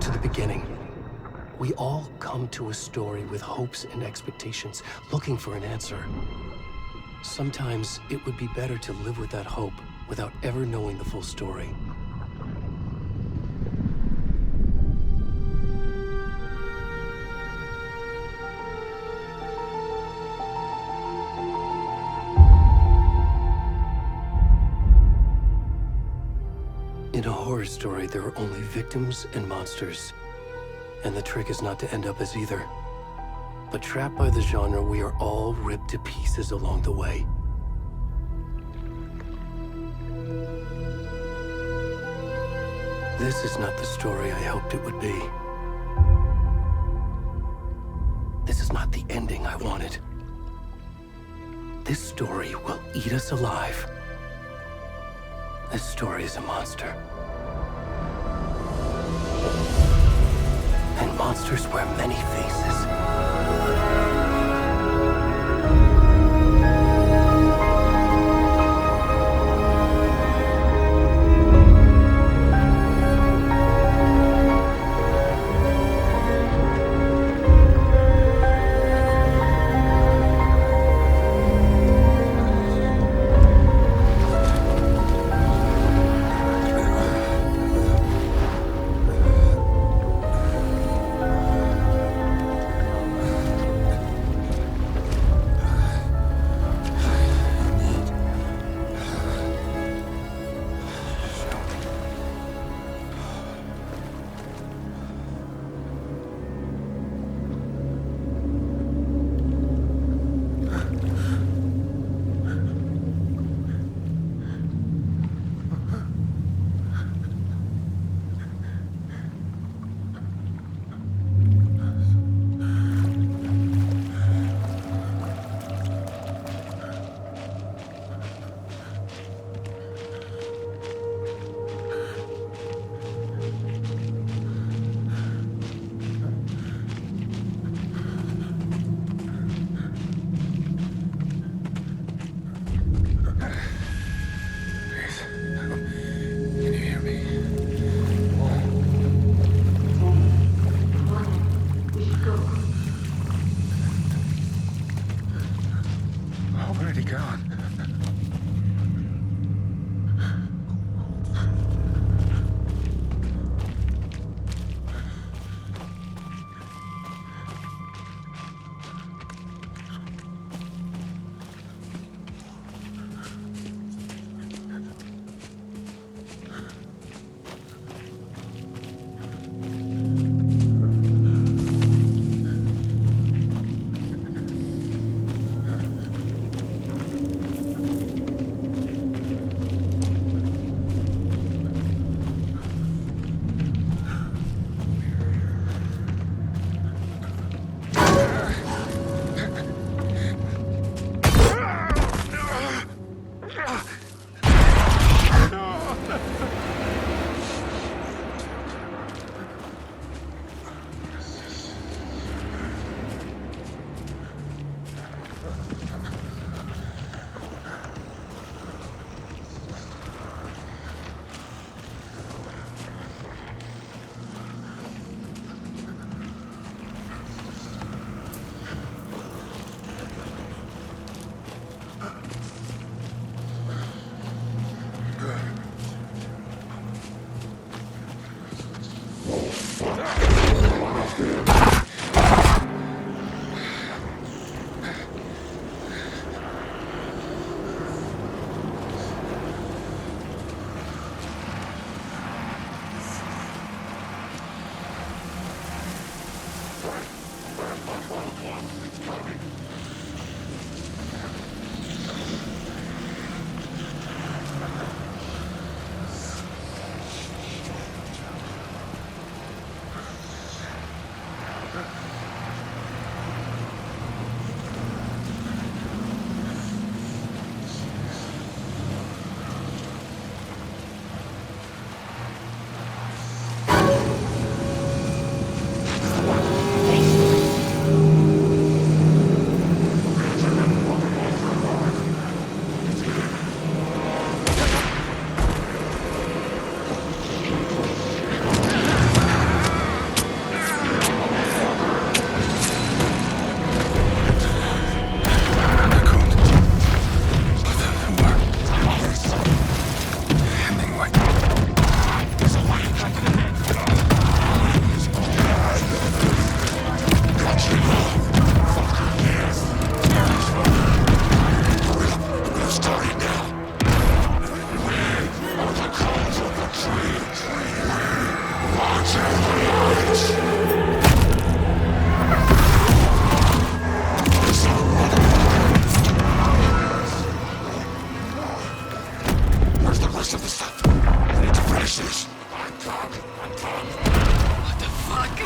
to the beginning. We all come to a story with hopes and expectations, looking for an answer. Sometimes it would be better to live with that hope without ever knowing the full story. In a horror story, there are only victims and monsters. And the trick is not to end up as either. But trapped by the genre, we are all ripped to pieces along the way. This is not the story I hoped it would be. This is not the ending I wanted. This story will eat us alive. This story is a monster. And monsters wear many faces. What the fuck?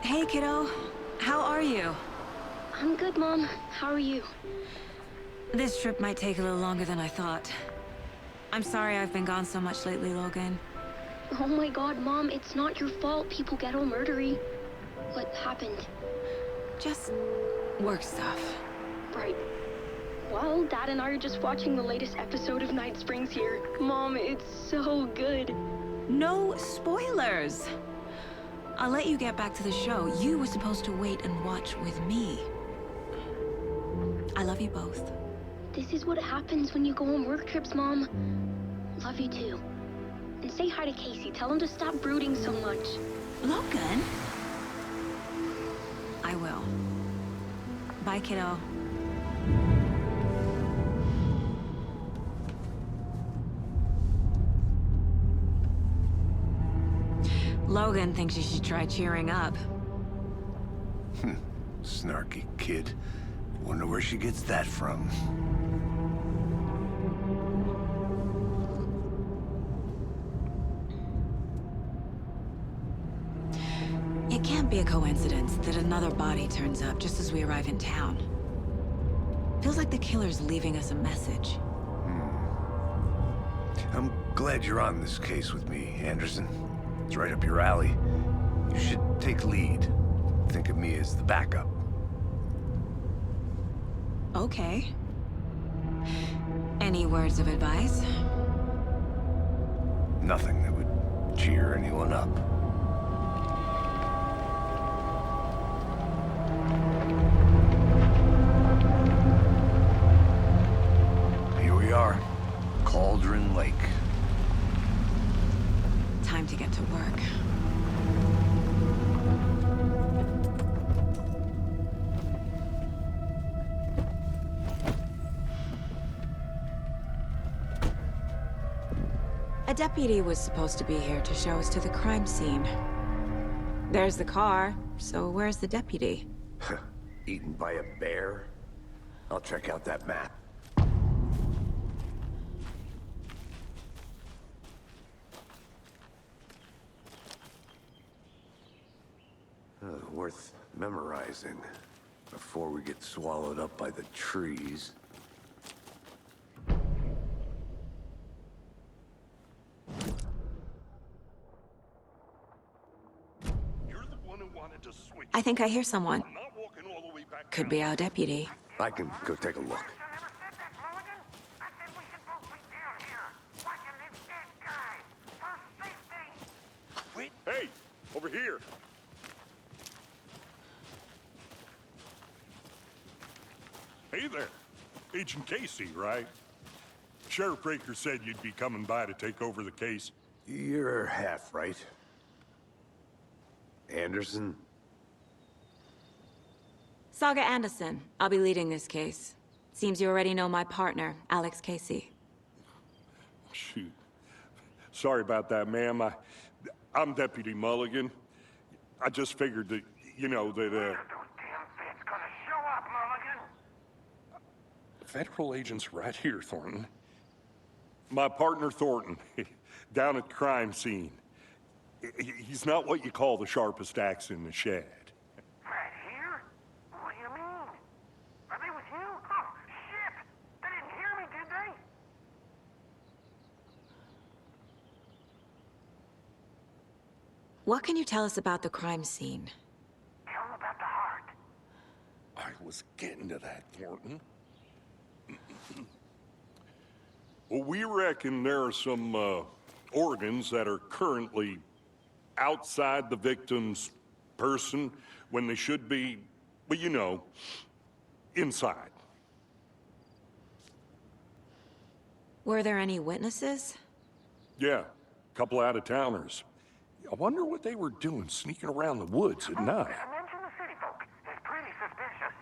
Hey, kiddo. How are you? I'm good, Mom. How are you? This trip might take a little longer than I thought. I'm sorry I've been gone so much lately, Logan. Oh my god, Mom, it's not your fault people get all murdery. What happened? Just work stuff. Right. Well, Dad and I are just watching the latest episode of Night Springs here. Mom, it's so good. No spoilers! I'll let you get back to the show. You were supposed to wait and watch with me. I love you both. This is what happens when you go on work trips, Mom. Love you too. And say hi to Casey. Tell him to stop brooding so much. Logan? I will. Bye, kiddo. Logan thinks you should try cheering up. Snarky kid. Wonder where she gets that from. It can't be a coincidence that another body turns up just as we arrive in town. Feels like the killer's leaving us a message. I'm glad you're on this case with me, Anderson. It's right up your alley. You should take lead. Think of me as the backup. Okay. Any words of advice? Nothing that would cheer anyone up. Here we are. Cauldron Lake. Time to get to work. A deputy was supposed to be here to show us to the crime scene. There's the car, so where's the deputy? Eaten by a bear? I'll check out that map. Worth memorizing before we get swallowed up by the trees. You're the one who wanted to switch. I think I hear someone. I'm not walking all the way back Could down. be our deputy. I can go take a look. Wait. Hey, over here. Hey there. Agent Casey, right? Sheriff Breaker said you'd be coming by to take over the case. You're half right. Anderson? Saga Anderson. I'll be leading this case. Seems you already know my partner, Alex Casey. Shoot. Sorry about that, ma'am. I'm Deputy Mulligan. I just figured that, you know, that, Federal agents right here, Thornton. My partner, Thornton, down at the crime scene. He's not what you call the sharpest axe in the shed. Right here? What do you mean? Are they with you? Oh, shit! They didn't hear me, did What can you tell us about the crime scene? Tell him about the heart. I was getting to that, Thornton. Well, we reckon there are some, organs that are currently outside the victim's person when they should be, well, you know, inside. Were there any witnesses? Yeah, a couple out-of-towners. I wonder what they were doing sneaking around the woods at night. Mention the city folk. It's pretty suspicious.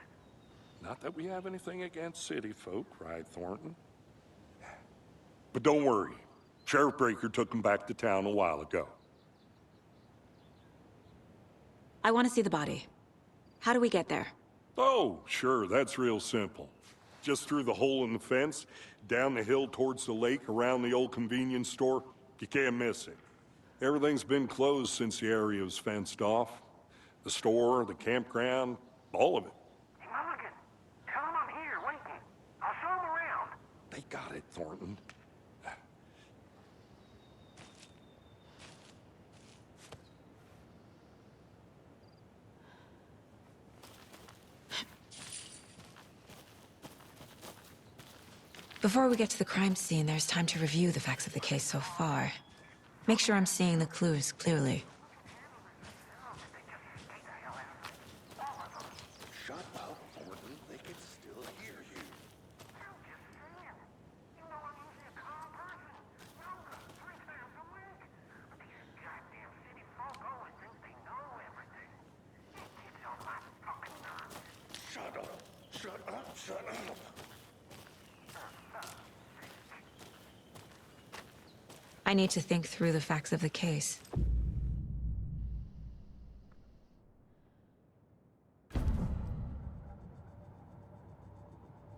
Not that we have anything against city folk, right, Thornton? But don't worry. Sheriff Breaker took them back to town a while ago. I want to see the body. How do we get there? Oh, sure, that's real simple. Just through the hole in the fence, down the hill towards the lake, around the old convenience store. You can't miss it. Everything's been closed since the area was fenced off. The store, the campground, all of it. Hey, Mulligan, tell him I'm here waiting. I'll show him around. They got it, Thornton. Before we get to the crime scene, there's time to review the facts of the case so far. Make sure I'm seeing the clues clearly. Shut up, Thornton. They can still hear you. I'm just saying. You know I'm usually a calm person. Yoga, 3 times a week. But these goddamn city folk always think they know everything. It gets on my fucking nerves. Shut up. Shut up. Shut up. I need to think through the facts of the case.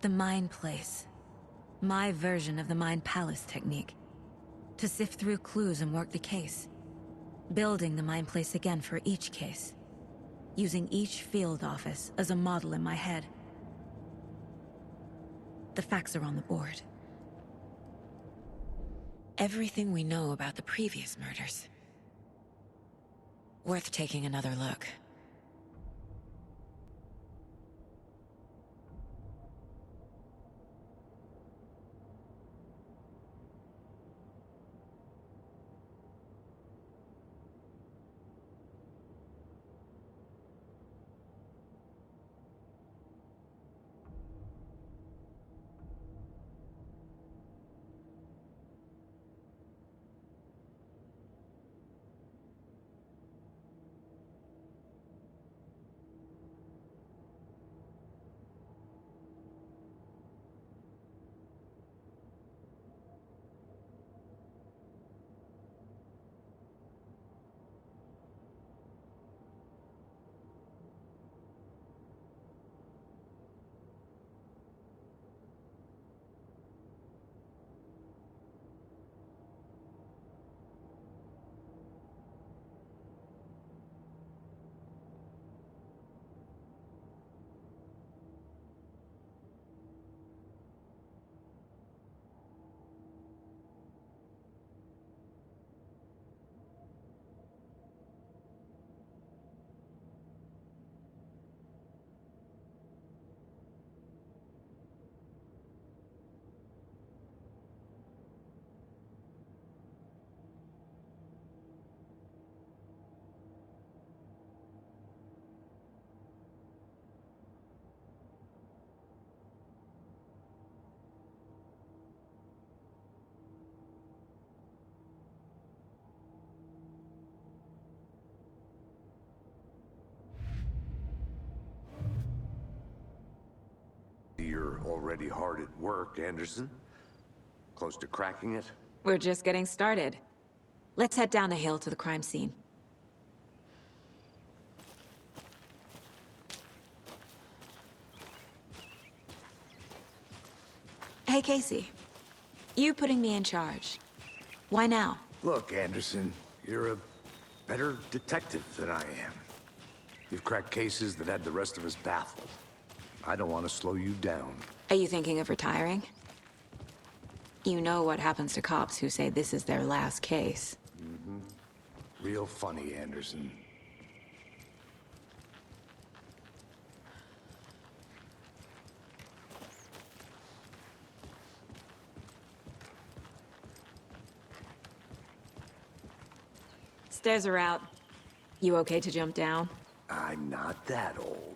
The Mind Place. My version of the Mind Palace technique. To sift through clues and work the case. Building the Mind Place again for each case. Using each field office as a model in my head. The facts are on the board. Everything we know about the previous murders. Worth taking another look. You're already hard at work, Anderson. Close to cracking it? We're just getting started. Let's head down the hill to the crime scene. Hey, Casey. You putting me in charge. Why now? Look, Anderson, you're a better detective than I am. You've cracked cases that had the rest of us baffled. I don't want to slow you down. Are you thinking of retiring? You know what happens to cops who say this is their last case. Real funny, Anderson. Stairs are out. You okay to jump down? I'm not that old.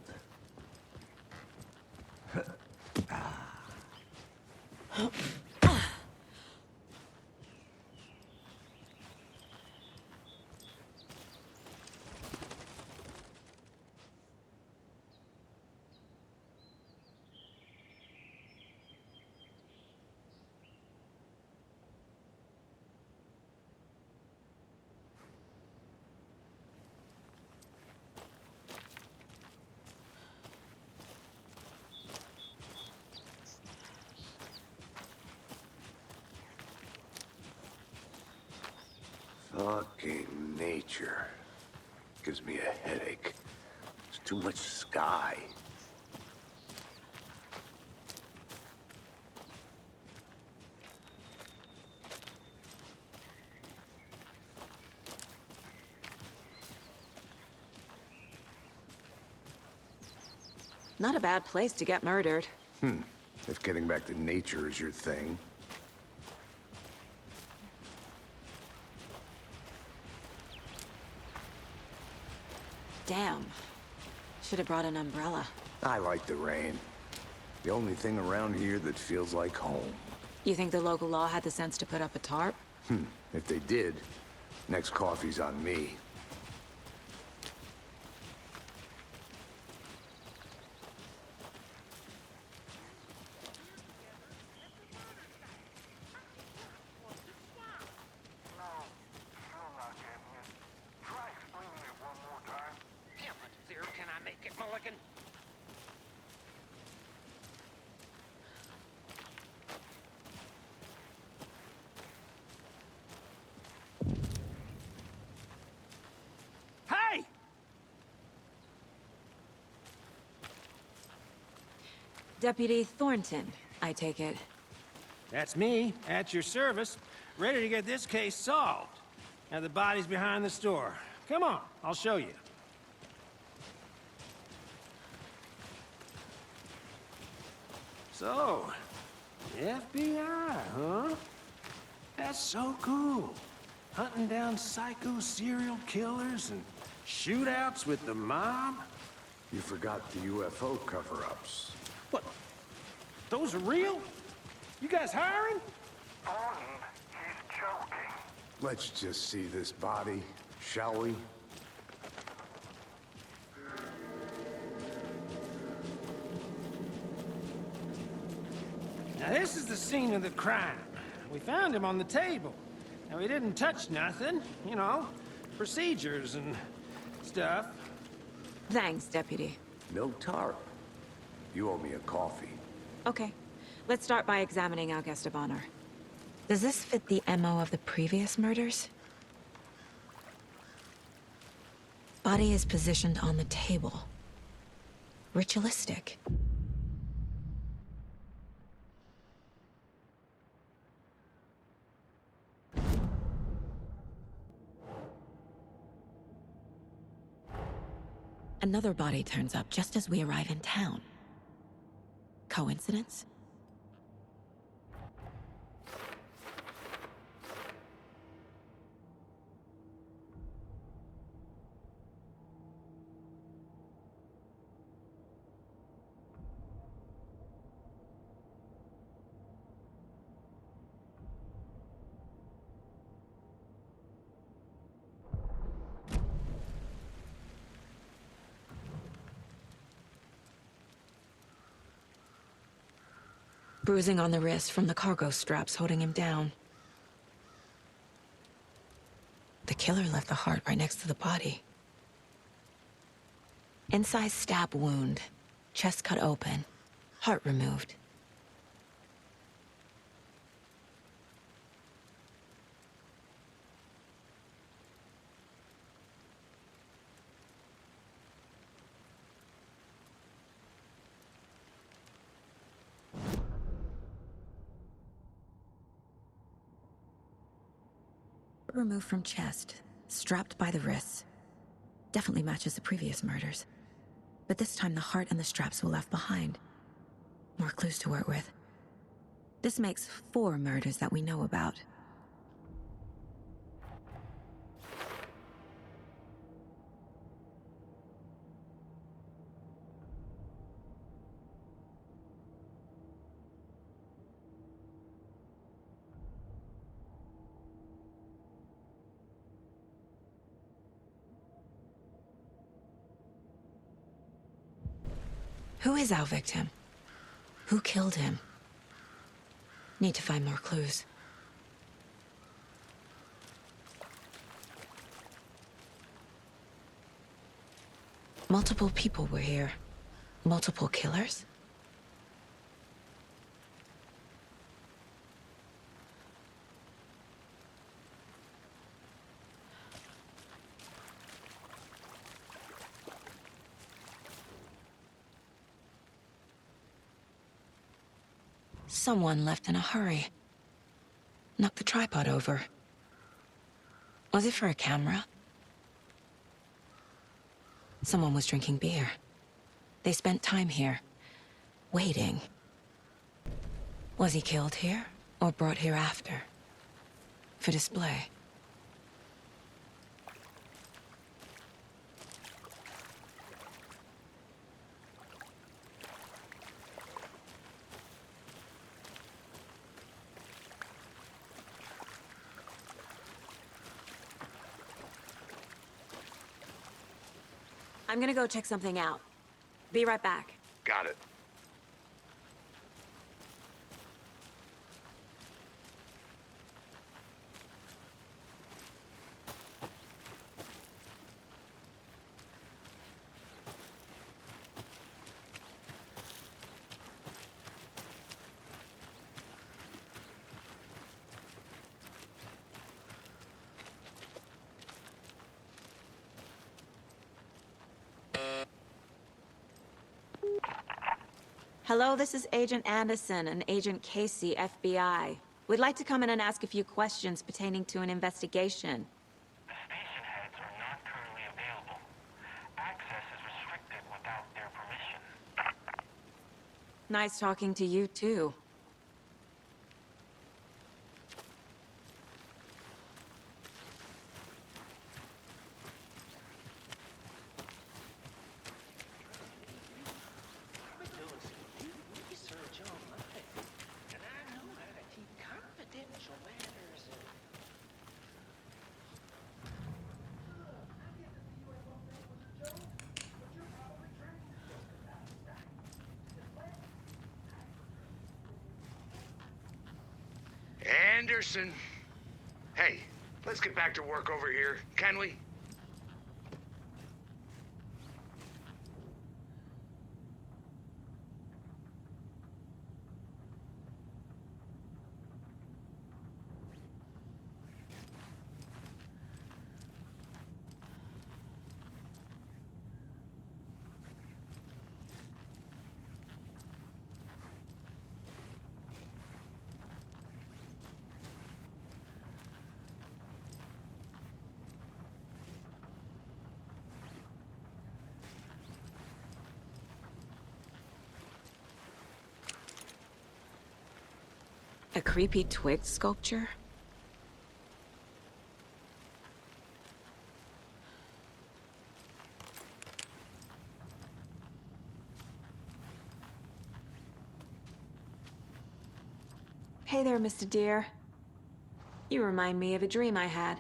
Fucking nature. Gives me a headache. There's too much sky. Not a bad place to get murdered. If getting back to nature is your thing. Damn. Should have brought an umbrella. I like the rain. The only thing around here that feels like home. You think the local law had the sense to put up a tarp? If they did, next coffee's on me. Can I make it, Mulligan? Hey! Deputy Thornton, I take it. That's me, at your service, ready to get this case solved. Now the body's behind the store. Come on, I'll show you. So, the FBI, huh? That's so cool. Hunting down psycho serial killers and shootouts with the mob. You forgot the UFO cover-ups. What? Those are real? You guys hiring? Thornton, he's joking. Let's just see this body, shall we? Now this is the scene of the crime. We found him on the table. Now he didn't touch nothing, you know, procedures and stuff. Thanks, Deputy. No tarp. You owe me a coffee. Okay. Let's start by examining our guest of honor. Does this fit the MO of the previous murders? Body is positioned on the table. Ritualistic. Another body turns up just as we arrive in town. Coincidence? Bruising on the wrist from the cargo straps holding him down. The killer left the heart right next to the body. Incised stab wound, chest cut open, heart removed. Removed from chest, strapped by the wrists. Definitely matches the previous murders. But this time the heart and the straps were left behind. More clues to work with. This makes 4 murders that we know about. Who is our victim? Who killed him? Need to find more clues. Multiple people were here. Multiple killers? Someone left in a hurry. Knocked the tripod over. Was it for a camera? Someone was drinking beer. They spent time here, waiting. Was he killed here, or brought here after? For display? I'm gonna go check something out. Be right back. Got it. Hello, this is Agent Anderson and Agent Casey, FBI. We'd like to come in and ask a few questions pertaining to an investigation. The station heads are not currently available. Access is restricted without their permission. Nice talking to you, too. Anderson. Hey, let's get back to work over here, can we? A creepy twig sculpture? Hey there, Mr. Deer. You remind me of a dream I had.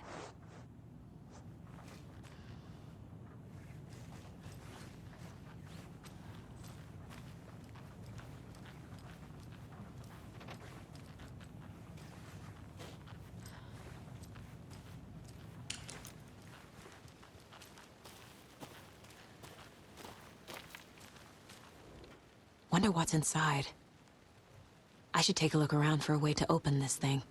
Wonder what's inside. I should take a look around for a way to open this thing.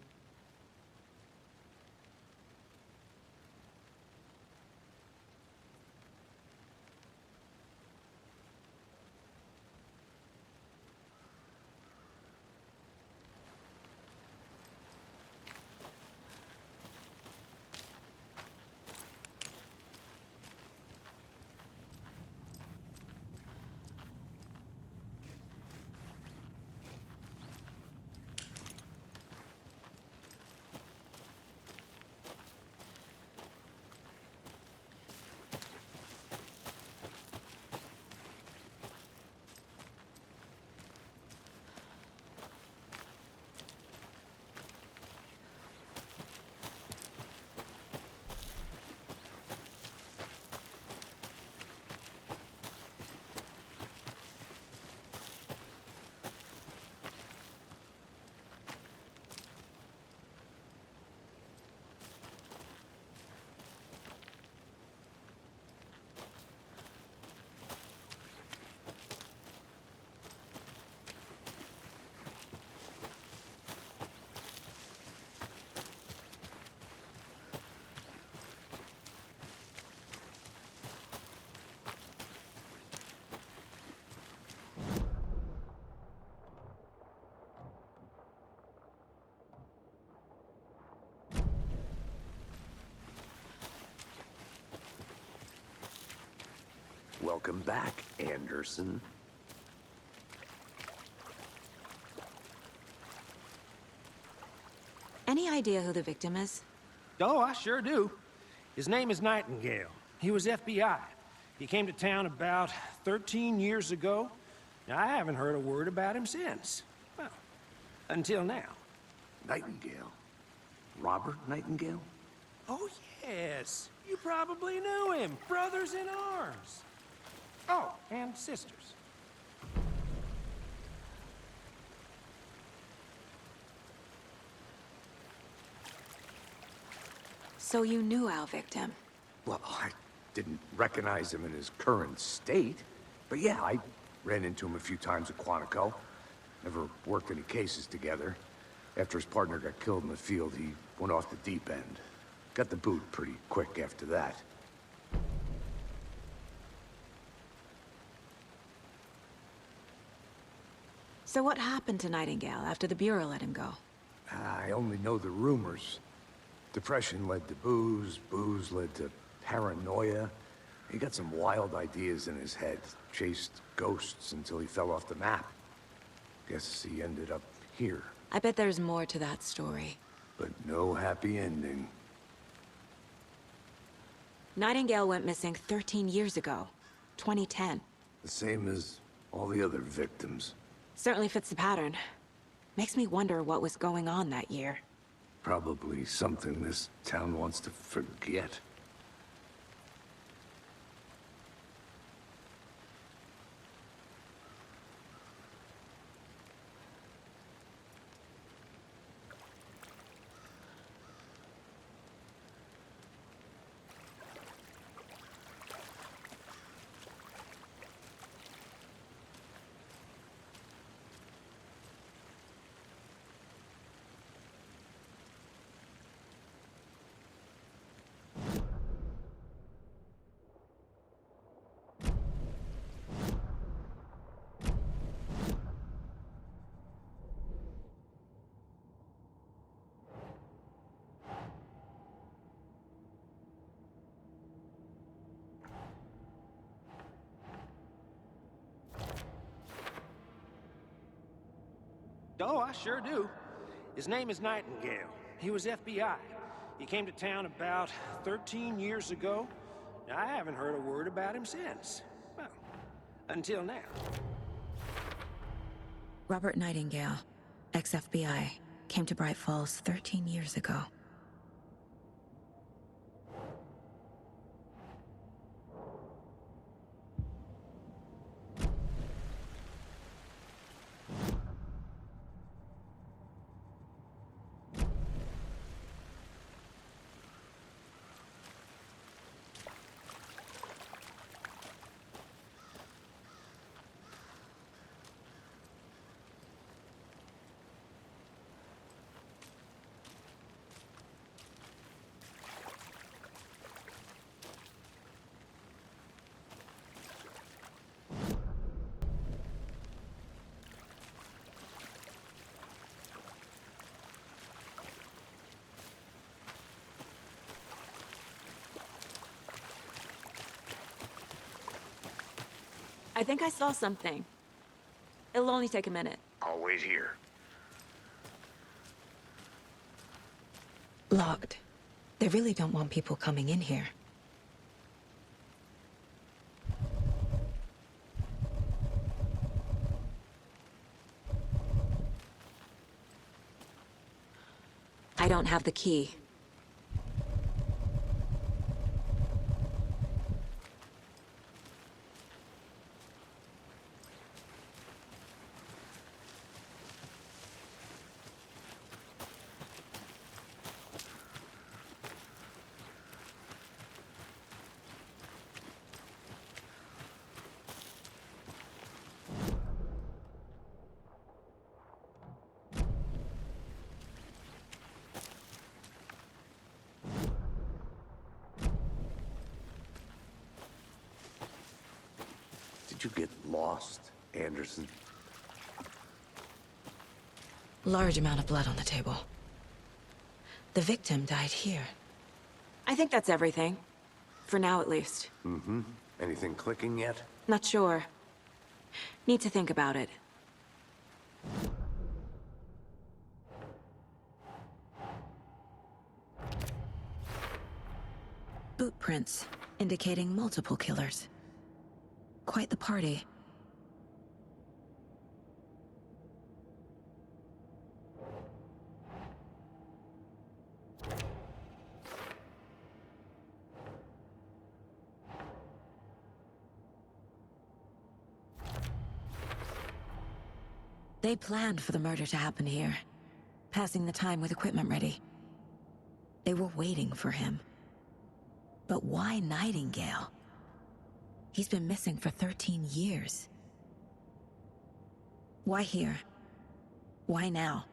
Welcome back, Anderson. Any idea who the victim is? Oh, I sure do. His name is Nightingale. He was FBI. He came to town about 13 years ago. Now, I haven't heard a word about him since. Well, until now. Nightingale? Robert Nightingale? Oh, yes. You probably knew him. Brothers in arms. Oh, and sisters. So you knew our victim? Well, I didn't recognize him in his current state. But yeah, I ran into him a few times at Quantico. Never worked any cases together. After his partner got killed in the field, he went off the deep end. Got the boot pretty quick after that. So what happened to Nightingale after the Bureau let him go? I only know the rumors. Depression led to booze, booze led to paranoia. He got some wild ideas in his head, chased ghosts until he fell off the map. Guess he ended up here. I bet there's more to that story. But no happy ending. Nightingale went missing 13 years ago, 2010. The same as all the other victims. Certainly fits the pattern. Makes me wonder what was going on that year. Probably something this town wants to forget. Oh, I sure do. His name is Nightingale. He was FBI. He came to town about 13 years ago. Now, I haven't heard a word about him since. Well, until now. Robert Nightingale, ex-FBI, came to Bright Falls 13 years ago. I think I saw something. It'll only take a minute. I'll wait here. Locked. They really don't want people coming in here. I don't have the key. Did you get lost, Anderson? Large amount of blood on the table. The victim died here. I think that's everything. For now, at least. Mm-hmm. Anything clicking yet? Not sure. Need to think about it. Boot prints, indicating multiple killers. Quite the party. They planned for the murder to happen here, passing the time with equipment ready. They were waiting for him. But why Nightingale? He's been missing for 13 years. Why here? Why now?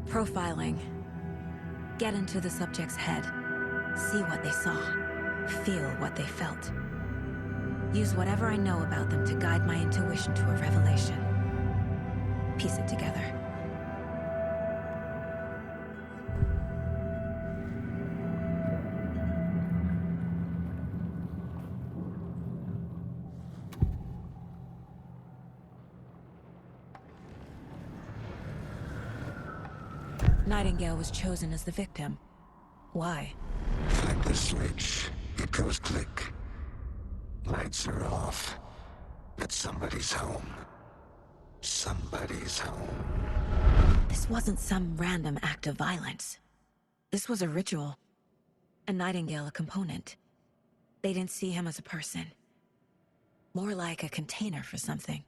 Profiling. Get into the subject's head. See what they saw. Feel what they felt. Use whatever I know about them to guide my intuition to a revelation. Piece it together. Nightingale was chosen as the victim. Why? Like the switch, it goes click. Lights are off. But somebody's home. Somebody's home. This wasn't some random act of violence. This was a ritual. And Nightingale a component. They didn't see him as a person. More like a container for something.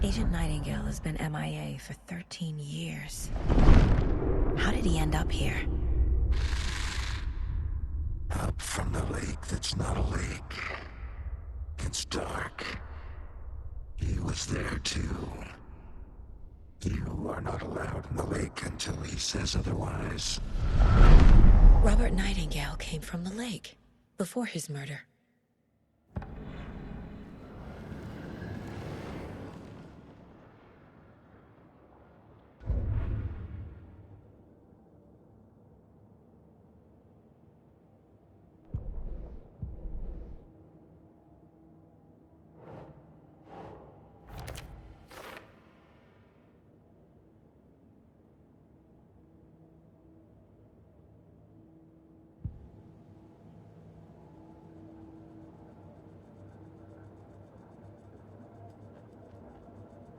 Agent Nightingale has been MIA for 13 years. How did he end up here? Up from the lake that's not a lake. It's dark. He was there too. You are not allowed in the lake until he says otherwise. Robert Nightingale came from the lake, before his murder.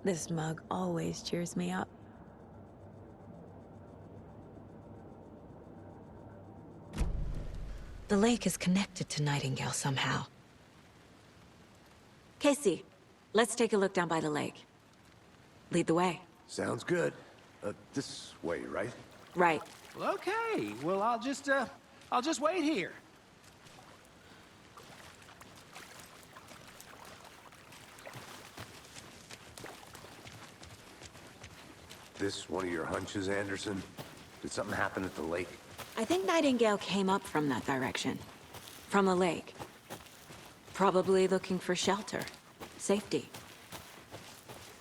This mug always cheers me up. The lake is connected to Nightingale somehow. Casey, let's take a look down by the lake. Lead the way. Sounds good. This way, right? Right. Well, okay. Well, I'll just wait here. This one of your hunches, Anderson? Did something happen at the lake? I think Nightingale came up from that direction. From the lake. Probably looking for shelter. Safety.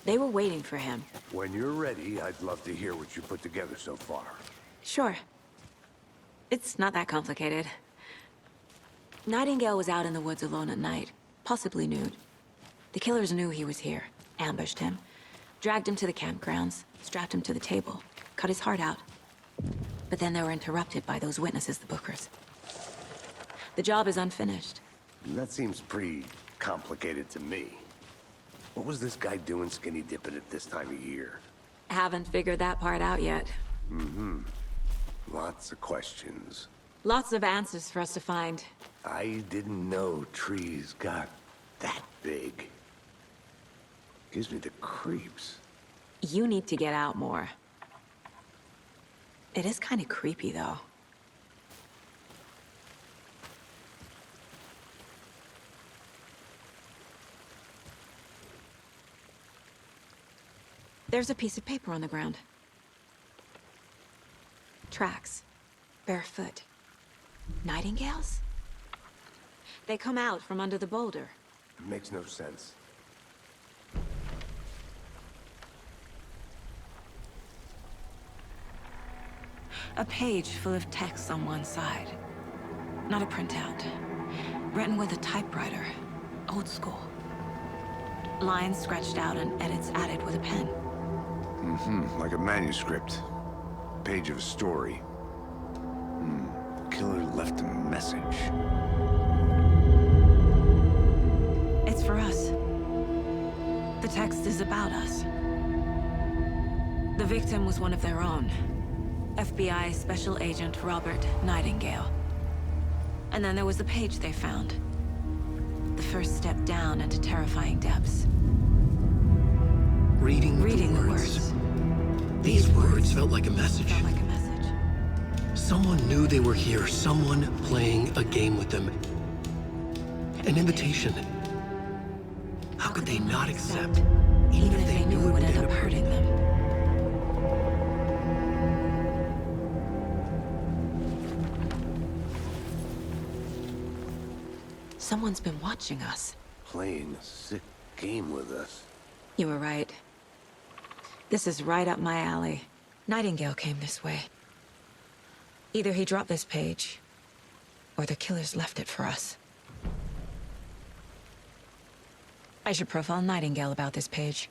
They were waiting for him. When you're ready, I'd love to hear what you put together so far. Sure. It's not that complicated. Nightingale was out in the woods alone at night, possibly nude. The killers knew he was here, ambushed him, dragged him to the campgrounds, strapped him to the table, cut his heart out. But then they were interrupted by those witnesses, the Bookers. The job is unfinished. That seems pretty complicated to me. What was this guy doing skinny dipping at this time of year? Haven't figured that part out yet. Lots of questions. Lots of answers for us to find. I didn't know trees got that big. Gives me the creeps. You need to get out more. It is kind of creepy, though. There's a piece of paper on the ground. Tracks. Barefoot. Nightingales? They come out from under the boulder. Makes no sense. A page full of text on one side. Not a printout. Written with a typewriter. Old school. Lines scratched out and edits added with a pen. Like a manuscript. Page of a story. The killer left a message. It's for us. The text is about us. The victim was one of their own. FBI Special Agent Robert Nightingale. And then there was the page they found. The first step down into terrifying depths. Reading the words. These words felt like a message. Felt like a message. Someone knew they were here, someone playing a game with them. An invitation. How could they not accept, even if they knew it would end up hurting them? Someone's been watching us. Playing a sick game with us. You were right. This is right up my alley. Nightingale came this way. Either he dropped this page, or the killers left it for us. I should profile Nightingale about this page.